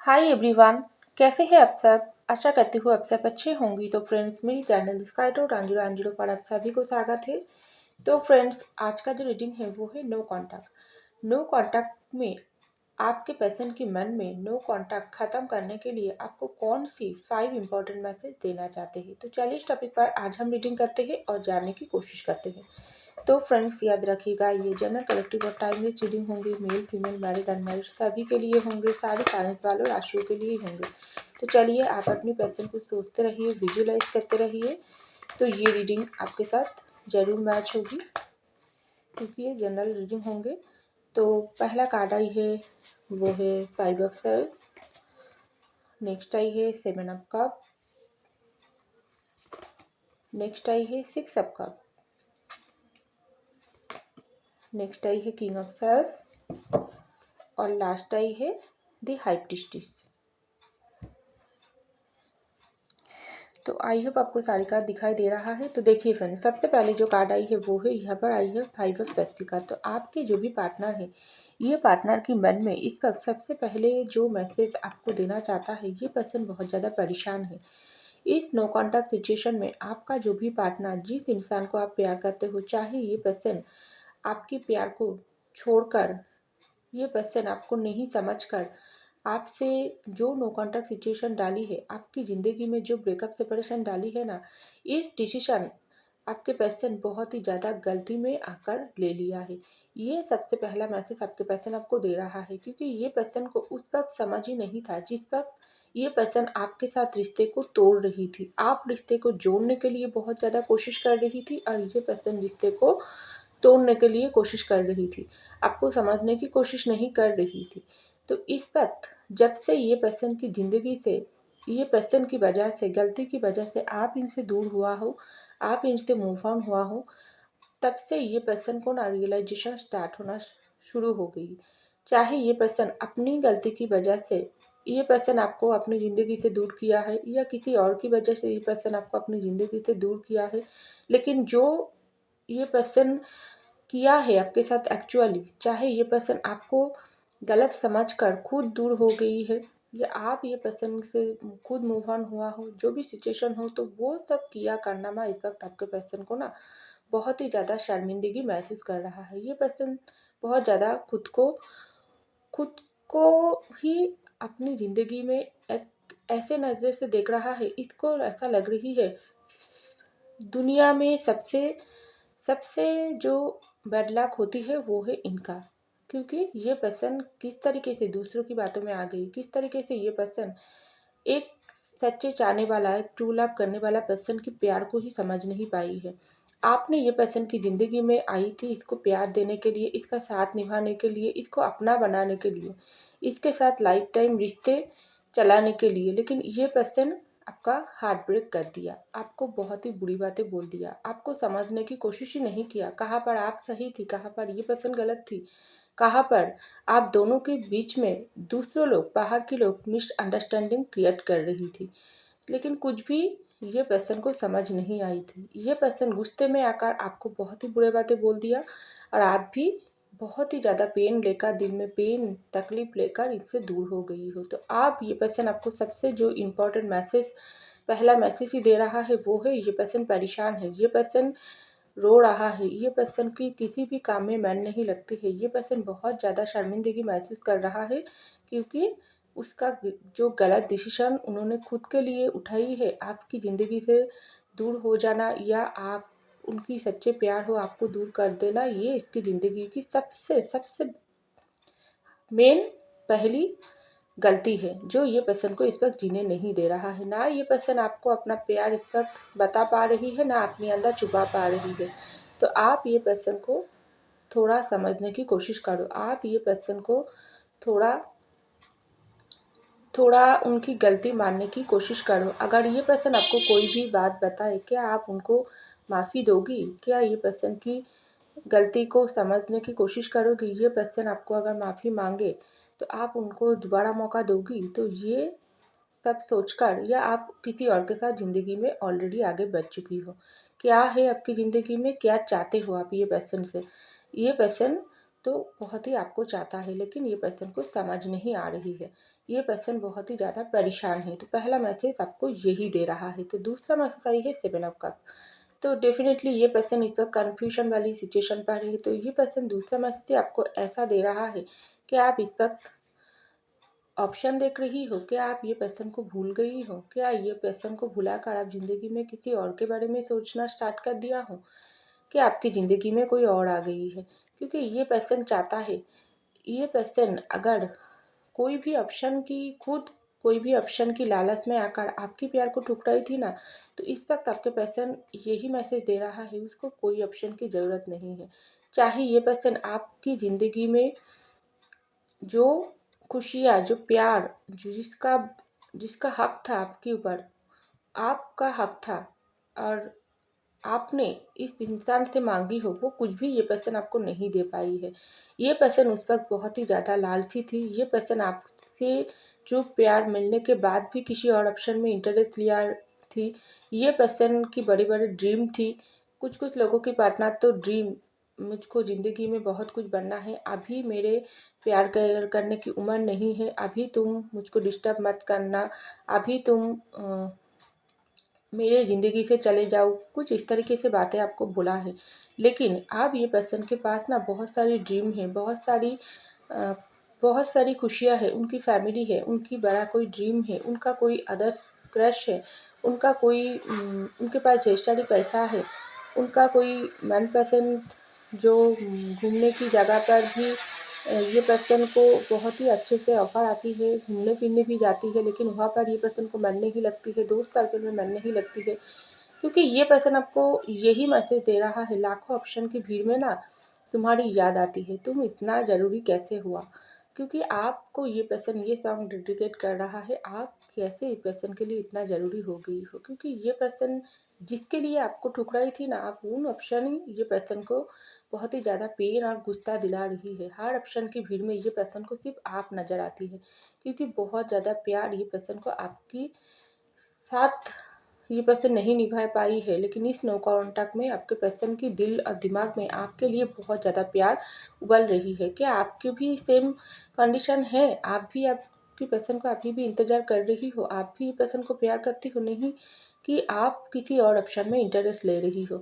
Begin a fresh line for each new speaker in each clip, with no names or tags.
Hi everyone. कैसे हैं आप सब। आशा करती हूँ आप सब अच्छे होंगी। तो फ्रेंड्स, मेरी चैनल स्काइटो डांजिरो एंजिरो पर आप सभी को स्वागत है। तो फ्रेंड्स, आज का जो रीडिंग है वो है नो कॉन्टैक्ट। नो कॉन्टैक्ट में आपके पर्सन के मन में नो कॉन्टैक्ट ख़त्म करने के लिए आपको कौन सी 5 इंपॉर्टेंट मैसेज देना चाहते हैं। तो चलिए इस टॉपिक पर आज हम रीडिंग करते हैं और जानने की कोशिश करते हैं। तो फ्रेंड्स, याद रखिएगा, ये जनरल कलेक्टिव और टाइमलेस रीडिंग होंगे। मेल फीमेल मैरिड अनमैरिड सभी के लिए होंगे। सारे साइंस वालों राशियों के लिए होंगे। तो चलिए, आप अपनी पर्सन को सोचते रहिए, विजुलाइज करते रहिए। तो ये रीडिंग आपके साथ जरूर मैच होगी क्योंकि ये जनरल रीडिंग होंगे। तो पहला कार्ड आई है वो है 5 ऑफ सर्स। नेक्स्ट आई है 7 ऑफ कप। नेक्स्ट आई है 6 ऑफ कप। नेक्स्ट आई है किंग ऑफ सर्स और लास्ट आई है द हाई प्रीस्टेस। तो आई होप आपको सारी कार्ड दिखाई दे रहा है। तो देखिए फ्रेंड्स, सबसे पहले जो कार्ड आई है वो है यहाँ पर आई है 5 ऑफ शक्ति का। तो आपके जो भी पार्टनर है, ये पार्टनर के मन में इस वक्त सबसे पहले जो मैसेज आपको देना चाहता है, ये पर्सन बहुत ज़्यादा परेशान है। इस नो कॉन्टैक्ट सिचुएशन में आपका जो भी पार्टनर, जिस इंसान को आप प्यार करते हो, चाहे ये पर्सन आपके प्यार को छोड़कर, ये पर्सन आपको नहीं समझकर आपसे जो नो कॉन्टैक्ट सिचुएशन डाली है, आपकी ज़िंदगी में जो ब्रेकअप सेपरेशन डाली है ना, इस डिसीजन आपके पर्सन बहुत ही ज़्यादा गलती में आकर ले लिया है। ये सबसे पहला मैसेज आपके पर्सन आपको दे रहा है क्योंकि ये पर्सन को उस वक्त समझ ही नहीं था जिस वक्त ये पर्सन आपके साथ रिश्ते को तोड़ रही थी। आप रिश्ते को जोड़ने के लिए बहुत ज़्यादा कोशिश कर रही थी और ये पर्सन रिश्ते को तोड़ने के लिए कोशिश कर रही थी, आपको समझने की कोशिश नहीं कर रही थी। तो इस वक्त जब से ये पर्सन की ज़िंदगी से, ये पर्सन की वजह से, गलती की वजह से आप इनसे दूर हुआ हो, आप इनसे मूव ऑन हुआ हो, तब से ये पर्सन को ना रियलाइजेशन स्टार्ट होना शुरू हो गई। चाहे ये पर्सन अपनी गलती की वजह से ये पर्सन आपको अपनी ज़िंदगी से दूर किया है या किसी और की वजह से ये पर्सन आपको अपनी ज़िंदगी से दूर किया है, लेकिन जो ये पर्सन किया है आपके साथ एक्चुअली, चाहे ये पर्सन आपको गलत समझकर खुद दूर हो गई है या आप ये पर्सन से खुद मूव ऑन हुआ हो, जो भी सिचुएशन हो, तो वो सब किया कारनामा इस वक्त आपके पर्सन को ना बहुत ही ज़्यादा शर्मिंदगी महसूस कर रहा है। ये पर्सन बहुत ज़्यादा खुद को ही अपनी ज़िंदगी में एक ऐसे नज़र से देख रहा है। इसको ऐसा लग रही है दुनिया में सबसे सबसे जो बैड लक होती है वो है इनका, क्योंकि ये पर्सन किस तरीके से दूसरों की बातों में आ गई, किस तरीके से ये पर्सन एक सच्चे चाहने वाला, एक ट्रू लव करने वाला पर्सन की प्यार को ही समझ नहीं पाई है। आपने ये पर्सन की ज़िंदगी में आई थी इसको प्यार देने के लिए, इसका साथ निभाने के लिए, इसको अपना बनाने के लिए, इसके साथ लाइफ टाइम रिश्ते चलाने के लिए, लेकिन ये पर्सन आपका हार्ट ब्रेक कर दिया, आपको बहुत ही बुरी बातें बोल दिया, आपको समझने की कोशिश ही नहीं किया। कहाँ पर आप सही थी, कहाँ पर ये पर्सन गलत थी, कहाँ पर आप दोनों के बीच में दूसरे लोग, बाहर के लोग मिसअंडरस्टैंडिंग क्रिएट कर रही थी, लेकिन कुछ भी ये पर्सन को समझ नहीं आई थी। ये पर्सन गुस्से में आकर आपको बहुत ही बुरे बातें बोल दिया और आप भी बहुत ही ज़्यादा पेन लेकर, दिल में पेन तकलीफ लेकर इससे दूर हो गई हो। तो आप ये पर्सन आपको सबसे जो इम्पोर्टेंट मैसेज, पहला मैसेज ही दे रहा है वो है ये पर्सन परेशान है, ये पर्सन रो रहा है, ये पर्सन की किसी भी काम में मन नहीं लगती है, ये पर्सन बहुत ज़्यादा शर्मिंदगी महसूस कर रहा है क्योंकि उसका जो गलत डिसीजन उन्होंने खुद के लिए उठाई है, आपकी ज़िंदगी से दूर हो जाना या आप उनकी सच्चे प्यार हो आपको दूर कर देना, ये इसकी ज़िंदगी की सबसे सबसे मेन पहली गलती है जो ये पर्सन को इस वक्त जीने नहीं दे रहा है। ना ये पर्सन आपको अपना प्यार इस वक्त बता पा रही है, ना अपने अंदर छुपा पा रही है। तो आप ये पर्सन को थोड़ा समझने की कोशिश करो, आप ये पर्सन को थोड़ा थोड़ा उनकी गलती मानने की कोशिश करो। अगर ये पर्सन आपको कोई भी बात बताए, क्या आप उनको माफ़ी दोगी? क्या ये पर्सन की गलती को समझने की कोशिश करोगी? ये पर्सन आपको अगर माफ़ी मांगे तो आप उनको दोबारा मौका दोगी? तो ये सब सोचकर, या आप किसी और के साथ ज़िंदगी में ऑलरेडी आगे बढ़ चुकी हो, क्या है आपकी ज़िंदगी में, क्या चाहते हो आप ये पर्सन से? ये पर्सन तो बहुत ही आपको चाहता है, लेकिन ये पर्सन को समझ नहीं आ रही है। ये पर्सन बहुत ही ज़्यादा परेशान है। तो पहला मैसेज आपको यही दे रहा है। तो दूसरा मैसेज आई है 7 ऑफ कप। तो डेफिनेटली ये पर्सन इस वक्त कन्फ्यूजन वाली सिचुएशन पर है। तो ये पर्सन दूसरा मैसेज आपको ऐसा दे रहा है कि आप इस वक्त ऑप्शन देख रही हो। क्या आप ये पर्सन को भूल गई हो? क्या ये पर्सन को भुलाकर आप ज़िंदगी में किसी और के बारे में सोचना स्टार्ट कर दिया हो? कि आपकी ज़िंदगी में कोई और आ गई है? क्योंकि ये पर्सन चाहता है, ये पर्सन अगर कोई भी ऑप्शन की खुद कोई भी ऑप्शन की लालच में आकर आपके प्यार को ठुकराई थी ना, तो इस वक्त आपके पर्सन यही मैसेज दे रहा है, उसको कोई ऑप्शन की ज़रूरत नहीं है। चाहे ये पर्सन आपकी ज़िंदगी में जो खुशियाँ, जो प्यार, जो जिसका जिसका हक था आपके ऊपर, आपका हक था और आपने इस इंसान से मांगी हो, वो कुछ भी ये पर्सन आपको नहीं दे पाई है। ये पर्सन उस वक्त बहुत ही ज़्यादा लालची थी। ये पर्सन आपसे जो प्यार मिलने के बाद भी किसी और ऑप्शन में इंटरेस्ट लिया थी। ये पर्सन की बड़ी बड़ी ड्रीम थी। कुछ कुछ लोगों की पार्टनर तो ड्रीम, मुझको ज़िंदगी में बहुत कुछ बनना है, अभी मेरे प्यार करने की उम्र नहीं है, अभी तुम मुझको डिस्टर्ब मत करना, अभी तुम मेरे ज़िंदगी से चले जाओ, कुछ इस तरीके से बातें आपको बोला है। लेकिन अब ये पर्सन के पास ना बहुत सारी ड्रीम है, बहुत सारी खुशियाँ हैं, उनकी फैमिली है, उनकी बड़ा कोई ड्रीम है, उनका कोई अदर्स क्रश है, उनका कोई उनके पास ढेर सारी पैसा है, उनका कोई मनपसंद जो घूमने की जगह पर भी ये पर्सन को बहुत ही अच्छे से ऑफर आती है, घूमने फिरने भी जाती है, लेकिन वहाँ पर ये पर्सन को मन नहीं लगती है, दोस्त सर्कल में मन नहीं लगती है। क्योंकि ये पर्सन आपको यही मैसेज दे रहा है, लाखों ऑप्शन की भीड़ में ना तुम्हारी याद आती है, तुम इतना ज़रूरी कैसे हुआ। क्योंकि आपको ये पर्सन ये सॉन्ग डेडिकेट कर रहा है, आप कैसे इस पर्सन के लिए इतना ज़रूरी हो गई हो। क्योंकि ये पर्सन जिसके लिए आपको ठुकराई थी ना, आप उन ऑप्शन ही ये पर्सन को बहुत ही ज़्यादा पेन और गुस्सा दिला रही है। हर ऑप्शन की भीड़ में ये पर्सन को सिर्फ आप नज़र आती है। क्योंकि बहुत ज़्यादा प्यार ये पर्सन को आपकी साथ ये पर्सन नहीं निभा पाई है, लेकिन इस नो कॉन्टैक्ट में आपके पर्सन की दिल और दिमाग में आपके लिए बहुत ज़्यादा प्यार उबल रही है। क्या आपकी भी सेम कंडीशन है? आप भी आपकी पर्सन को अभी भी इंतज़ार कर रही हो, आप भी पर्सन को प्यार करती हो, नहीं कि आप किसी और ऑप्शन में इंटरेस्ट ले रही हो।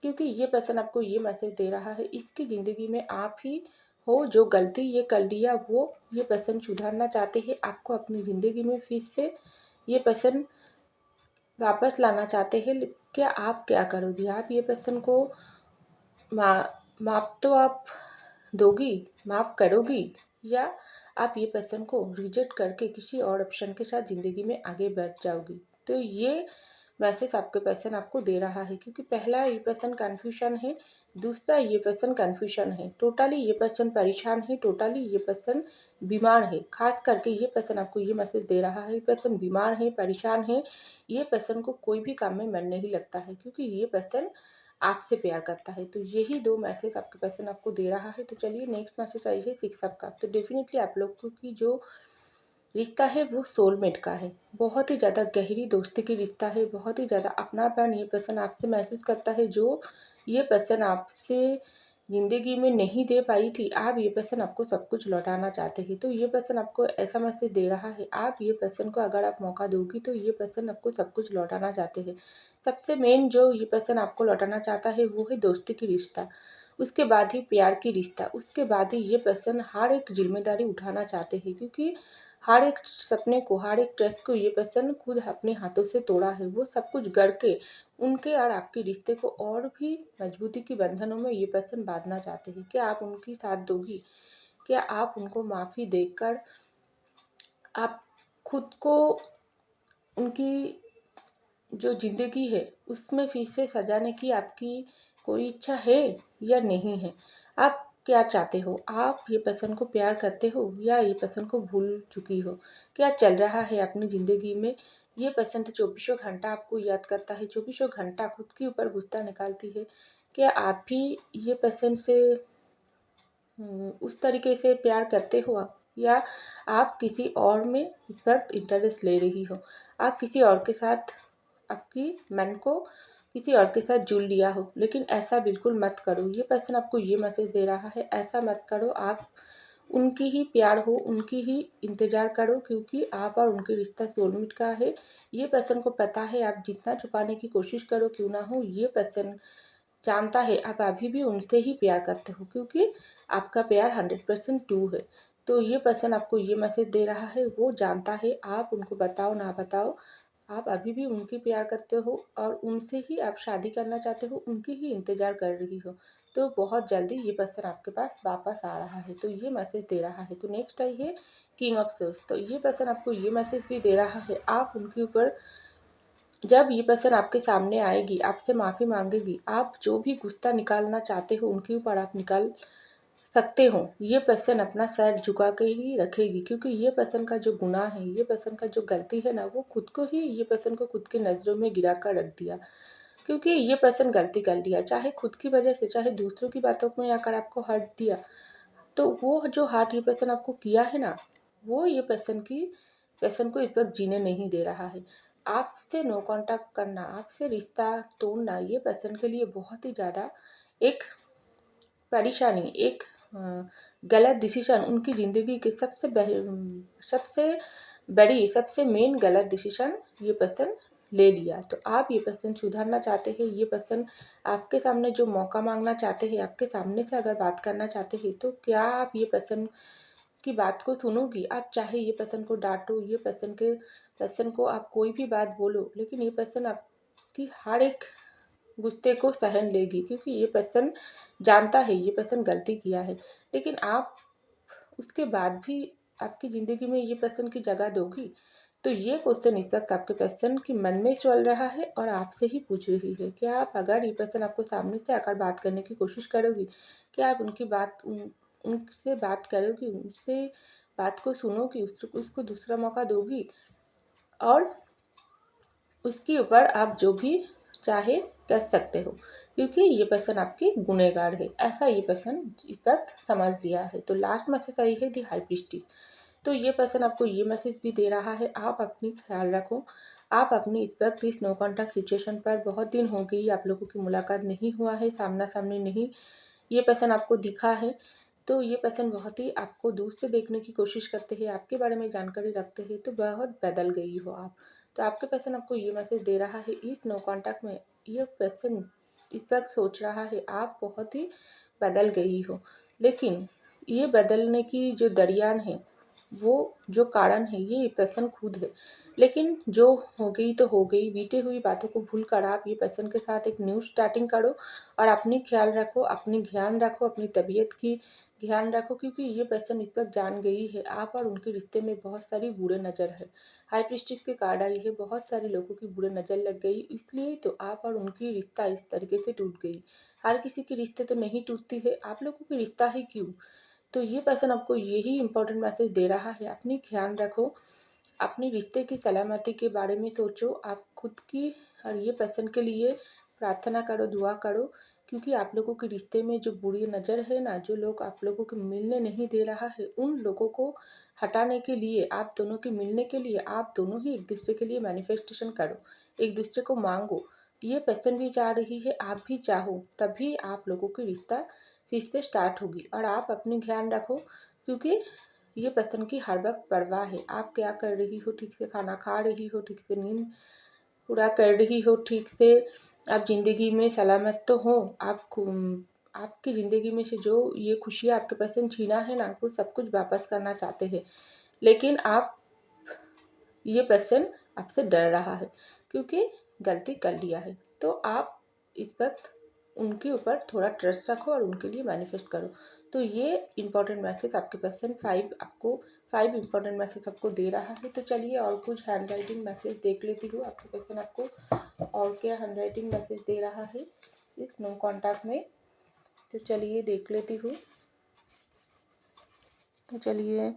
क्योंकि ये पर्सन आपको ये मैसेज दे रहा है, इसकी ज़िंदगी में आप ही हो जो गलती ये कर लिया, वो ये पर्सन सुधारना चाहते हैं, आपको अपनी ज़िंदगी में फिर से ये पर्सन वापस लाना चाहते हैं। क्या आप क्या करोगी? आप ये पर्सन को माफ़ तो आप दोगी, माफ़ करोगी, या आप ये पर्सन को रिजेक्ट करके किसी और ऑप्शन के साथ ज़िंदगी में आगे बढ़ जाओगी? तो ये मैसेज आपके पर्सन आपको दे रहा है। क्योंकि पहला ये पर्सन कन्फ्यूजन है, दूसरा ये पर्सन कन्फ्यूजन है, टोटली ये पर्सन परेशान है, टोटली ये पर्सन बीमार है। खास करके ये पर्सन आपको ये मैसेज दे रहा है, ये पर्सन बीमार है, परेशान है। ये पर्सन को कोई भी काम में मन नहीं लगता है, क्योंकि ये पर्सन आपसे प्यार करता है। तो यही दो मैसेज आपके पर्सन आपको दे रहा है। तो चलिए नेक्स्ट मैसेज आई है 6 ऑफ कप। तो डेफिनेटली आप लोगों की जो रिश्ता है वो सोलमेट का है, बहुत ही ज़्यादा गहरी दोस्ती की रिश्ता है, बहुत ही ज़्यादा अपनापन ये पर्सन आपसे महसूस करता है, जो ये पर्सन आपसे ज़िंदगी में नहीं दे पाई थी। आप ये पर्सन आपको सब कुछ लौटाना चाहते हैं। तो ये पर्सन आपको ऐसा मैसेज दे रहा है, आप ये पर्सन को अगर आप मौका दोगी तो ये पर्सन आपको सब कुछ लौटाना चाहते हैं। सबसे मेन जो ये पर्सन आपको लौटाना चाहता है वो है दोस्ती की रिश्ता, उसके बाद ही प्यार की रिश्ता, उसके बाद ही ये पर्सन हर एक जिम्मेदारी उठाना चाहते हैं। क्योंकि हर एक सपने को, हर एक ट्रस्ट को ये पर्सन खुद अपने हाथों से तोड़ा है। वो सब कुछ गढ़ के उनके और आपके रिश्ते को और भी मजबूती के बंधनों में ये पर्सन बांधना चाहते हैं। क्या आप उनकी साथ दोगी? क्या आप उनको माफ़ी देकर आप खुद को उनकी जो ज़िंदगी है उसमें फिर से सजाने की आपकी कोई इच्छा है या नहीं है? आप क्या चाहते हो? आप ये पर्सन को प्यार करते हो या ये पर्सन को भूल चुकी हो? क्या चल रहा है अपनी ज़िंदगी में? ये पर्सन तो चौबीसों घंटा आपको याद करता है, चौबीसों घंटा खुद के ऊपर गुस्सा निकालती है। क्या आप भी ये पर्सन से उस तरीके से प्यार करते हो आप, या आप किसी और में इस वक्त इंटरेस्ट ले रही हो? आप किसी और के साथ आपकी मन को किसी और के साथ जुड़ लिया हो, लेकिन ऐसा बिल्कुल मत करो। ये पर्सन आपको ये मैसेज दे रहा है, ऐसा मत करो। आप उनकी ही प्यार हो, उनकी ही इंतज़ार करो, क्योंकि आप और उनके रिश्ता सोलमेट का है। ये पर्सन को पता है, आप जितना छुपाने की कोशिश करो क्यों ना हो, ये पर्सन जानता है आप अभी भी उनसे ही प्यार करते हो, क्योंकि आपका प्यार 100% ट्रू है। तो ये पर्सन आपको ये मैसेज दे रहा है, वो जानता है आप उनको बताओ ना बताओ, आप अभी भी उनकी प्यार करते हो और उनसे ही आप शादी करना चाहते हो, उनकी ही इंतज़ार कर रही हो। तो बहुत जल्दी ये पर्सन आपके पास वापस आ रहा है, तो ये मैसेज दे रहा है। तो नेक्स्ट आई है किंग ऑफ सोर्स। तो ये पर्सन आपको ये मैसेज भी दे रहा है, आप उनके ऊपर, जब ये पर्सन आपके सामने आएगी, आपसे माफ़ी मांगेगी, आप जो भी गुस्सा निकालना चाहते हो उनके ऊपर आप निकाल सकते हो। ये पर्सन अपना सर झुका के ही रखेगी, क्योंकि ये पर्सन का जो गुनाह है, ये पर्सन का जो गलती है ना, वो खुद को ही, ये पर्सन को खुद की नज़रों में गिरा कर रख दिया। क्योंकि ये पर्सन गलती कर लिया, चाहे खुद की वजह से, चाहे दूसरों की बातों में आकर आपको हर्ट दिया, तो वो जो हार्ट ये पर्सन आपको किया है ना, वो ये पर्सन को इस वक्त जीने नहीं दे रहा है। आपसे नो कांटेक्ट करना, आपसे रिश्ता तोड़ना, ये पर्सन के लिए बहुत ही ज़्यादा एक परेशानी, एक गलत डिसीजन, उनकी ज़िंदगी के सबसे बड़ी, सबसे मेन गलत डिसीजन ये पर्सन ले लिया। तो आप ये पर्सन सुधारना चाहते हैं, ये पर्सन आपके सामने जो मौका मांगना चाहते हैं, आपके सामने से अगर बात करना चाहते हैं, तो क्या आप ये पर्सन की बात को सुनोगी? आप चाहे ये पर्सन को डांटो, ये पर्सन को आप कोई भी बात बोलो, लेकिन ये पर्सन आपकी हर एक गुस्से को सहन लेगी, क्योंकि ये पर्सन जानता है ये पर्सन गलती किया है। लेकिन आप उसके बाद भी आपकी ज़िंदगी में ये पर्सन की जगह दोगी? तो ये क्वेश्चन इस वक्त आपके पर्सन के मन में चल रहा है और आपसे ही पूछ रही है। क्या आप, अगर ये पर्सन आपको सामने से आकर बात करने की कोशिश करोगी, क्या आप उनसे बात करोगी, उनसे बात को सुनोगी, उसको दूसरा मौका दोगी, और उसके ऊपर आप जो भी चाहे कर सकते हो, क्योंकि ये पर्सन आपके गुनहगार है, ऐसा ये पर्सन इस वक्त समझ लिया है। तो लास्ट मैसेज आई है दी हाई प्रीस्टिस। तो ये पर्सन आपको ये मैसेज भी दे रहा है, आप अपनी ख्याल रखो, आप अपनी इस वक्त इस नो कॉन्टैक्ट सिचुएशन पर, बहुत दिन हो गई आप लोगों की मुलाकात नहीं हुआ है, सामना सामने नहीं ये पर्सन आपको दिखा है, तो ये पर्सन बहुत ही आपको दूर से देखने की कोशिश करते हैं, आपके बारे में जानकारी रखते हैं, तो बहुत बदल गई हो आप। तो आपके पर्सन आपको ये मैसेज दे रहा है, इस नो कॉन्टैक्ट में ये पर्सन इस वक्त सोच रहा है आप बहुत ही बदल गई हो, लेकिन ये बदलने की जो दरियान है, वो जो कारण है, ये पर्सन खुद है। लेकिन जो हो गई तो हो गई, बीते हुई बातों को भूल कर आप ये पर्सन के साथ एक न्यू स्टार्टिंग करो, और अपनी ख्याल रखो, अपनी ध्यान रखो, अपनी तबीयत की ध्यान रखो, क्योंकि ये पर्सन इस वक्त जान गई है आप और उनके रिश्ते में बहुत सारी बुरे नज़र है। हाई प्रीस्टिस के कार्ड आई है, बहुत सारे लोगों की बुरे नज़र लग गई, इसलिए तो आप और उनकी रिश्ता इस तरीके से टूट गई। हर किसी के रिश्ते तो नहीं टूटती है, आप लोगों की रिश्ता ही क्यों? तो ये पर्सन आपको यही इंपॉर्टेंट मैसेज दे रहा है, अपनी ध्यान रखो, अपने रिश्ते की सलामती के बारे में सोचो, आप खुद की और ये पर्सन के लिए प्रार्थना करो, दुआ करो, क्योंकि आप लोगों के रिश्ते में जो बुरी नज़र है ना, जो लोग आप लोगों को मिलने नहीं दे रहा है, उन लोगों को हटाने के लिए, आप दोनों के मिलने के लिए, आप दोनों ही एक दूसरे के लिए मैनिफेस्टेशन करो, एक दूसरे को मांगो। ये पर्सन भी चाह रही है, आप भी चाहो, तभी आप लोगों की रिश्ता फिर से स्टार्ट होगी। और आप अपनी ध्यान रखो, क्योंकि ये पर्सन की हर वक्त परवाह है, आप क्या कर रही हो, ठीक से खाना खा रही हो, ठीक से नींद पूरा कर रही हो, ठीक से आप ज़िंदगी में सलामत तो हो, आपकी ज़िंदगी में से जो ये खुशियाँ आपके पर्सन छीना है ना, वो सब कुछ वापस करना चाहते हैं, लेकिन आप, ये पर्सन आपसे डर रहा है, क्योंकि गलती कर लिया है। तो आप इस वक्त उनके ऊपर थोड़ा ट्रस्ट रखो और उनके लिए मैनिफेस्ट करो। तो ये इंपॉर्टेंट मैसेज आपके पर्सन 5 इंपॉर्टेंट मैसेज आपको दे रहा है। तो चलिए और कुछ हैंड राइटिंग मैसेज देख लेती हूँ, आपके पर्सन आपको और क्या हैंड राइटिंग मैसेज दे रहा है इस नो कॉन्टैक्ट में। तो चलिए देख लेती हूँ। तो चलिए,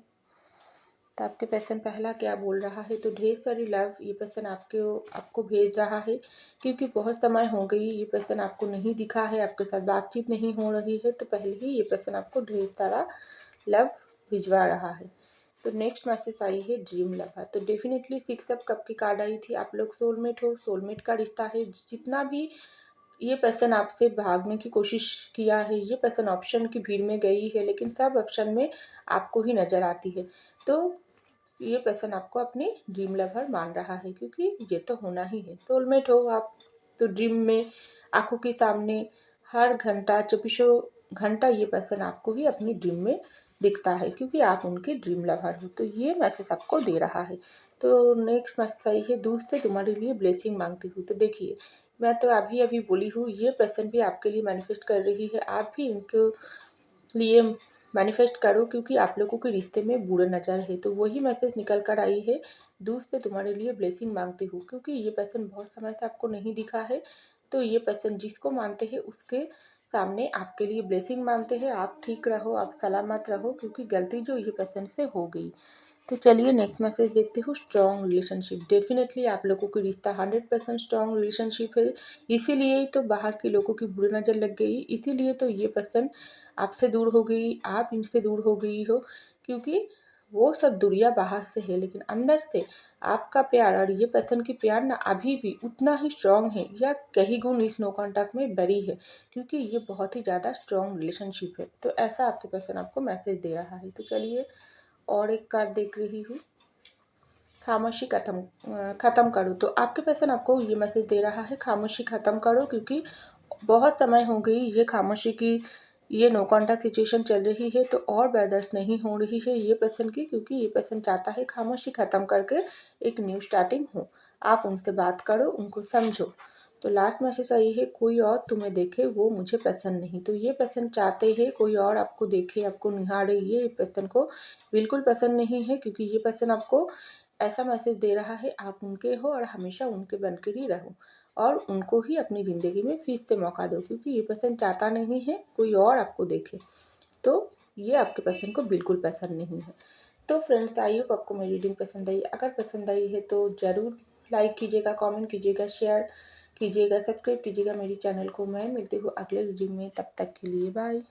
तो आपके पर्सन पहला क्या बोल रहा है, तो ढेर सारी लव ये पर्सन आपको भेज रहा है, क्योंकि बहुत समय हो गई ये पर्सन आपको नहीं दिखा है, आपके साथ बातचीत नहीं हो रही है, तो पहले ही ये पर्सन आपको ढेर सारा लव भिजवा रहा है। तो नेक्स्ट मैसेज आई है ड्रीम लवर। तो डेफिनेटली 6 ऑफ कप की कार्ड आई थी, आप लोग सोलमेट हो, सोलमेट का रिश्ता है, जितना भी ये पर्सन आपसे भागने की कोशिश किया है, ये पर्सन ऑप्शन की भीड़ में गई है, लेकिन सब ऑप्शन में आपको ही नज़र आती है। तो ये पर्सन आपको अपनी ड्रीम लवर मान रहा है, क्योंकि ये तो होना ही है, सोलमेट हो आप। तो ड्रीम में आंखों के सामने हर घंटा, चौबीसों घंटा ये पर्सन आपको ही अपनी ड्रीम में दिखता है, क्योंकि आप उनके ड्रीम लवर हो। तो ये मैसेज आपको दे रहा है। तो नेक्स्ट मैसेज सही है, दूर से तुम्हारे लिए ब्लेसिंग मांगती हूँ। तो देखिए, मैं तो अभी अभी बोली हूँ, ये पर्सन भी आपके लिए मैनिफेस्ट कर रही है, आप भी इनको लिए मैनिफेस्ट करो, क्योंकि आप लोगों के रिश्ते में बुरे नज़र है। तो वही मैसेज निकल कर आई है, दूर से तुम्हारे लिए ब्लेसिंग मांगती हूँ, क्योंकि ये पर्सन बहुत समय से आपको नहीं दिखा है। तो ये पर्सन जिसको मानते हैं उसके सामने आपके लिए ब्लेसिंग मांगते हैं। आप ठीक रहो, आप सलामत रहो, क्योंकि गलती जो ये पर्सन से हो गई। तो चलिए नेक्स्ट मैसेज देखते हो, स्ट्रॉन्ग रिलेशनशिप। डेफिनेटली आप लोगों की रिश्ता 100% स्ट्रॉन्ग रिलेशनशिप है, इसीलिए ही तो बाहर के लोगों की बुरी नज़र लग गई, इसीलिए तो ये पर्सन आपसे दूर हो गई, आप इनसे दूर हो गई हो, क्योंकि वो सब दूरियां बाहर से है, लेकिन अंदर से आपका प्यार और ये पर्सन की प्यार ना अभी भी उतना ही स्ट्रॉन्ग है, या कहीं गुण इस नो कॉन्टैक्ट में बड़ी है, क्योंकि ये बहुत ही ज़्यादा स्ट्रॉन्ग रिलेशनशिप है। तो ऐसा आपके पर्सन आपको मैसेज दे रहा है। तो चलिए और एक कार्ड देख रही हूँ, खामोशी ख़त्म करो। तो आपके पर्सन आपको ये मैसेज दे रहा है, खामोशी ख़त्म करो, क्योंकि बहुत समय हो गई ये खामोशी की, ये नो कॉन्टैक्ट सिचुएशन चल रही है, तो और बर्दाश्त नहीं हो रही है ये पर्सन की, क्योंकि ये पर्सन चाहता है खामोशी ख़त्म करके एक न्यू स्टार्टिंग हो। आप उनसे बात करो, उनको समझो। तो लास्ट मैसेज आई है, कोई और तुम्हें देखे वो मुझे पसंद नहीं। तो ये पर्सन चाहते हैं कोई और आपको देखे, आपको निहारे, ये पर्सन को बिल्कुल पसंद नहीं है, क्योंकि ये पर्सन आपको ऐसा मैसेज दे रहा है, आप उनके हो और हमेशा उनके बनकर ही रहो, और उनको ही अपनी ज़िंदगी में फिर से मौका दो, क्योंकि ये पर्सन चाहता नहीं है कोई और आपको देखे। तो ये आपके पर्सन को बिल्कुल पसंद नहीं है। तो फ्रेंड्स, आई होप आपको मेरी रीडिंग पसंद आई। अगर पसंद आई है तो ज़रूर लाइक कीजिएगा, कमेंट कीजिएगा, शेयर कीजिएगा, सब्सक्राइब कीजिएगा मेरी चैनल को। मैं मिलती हूँ अगले रीडिंग में, तब तक के लिए बाय।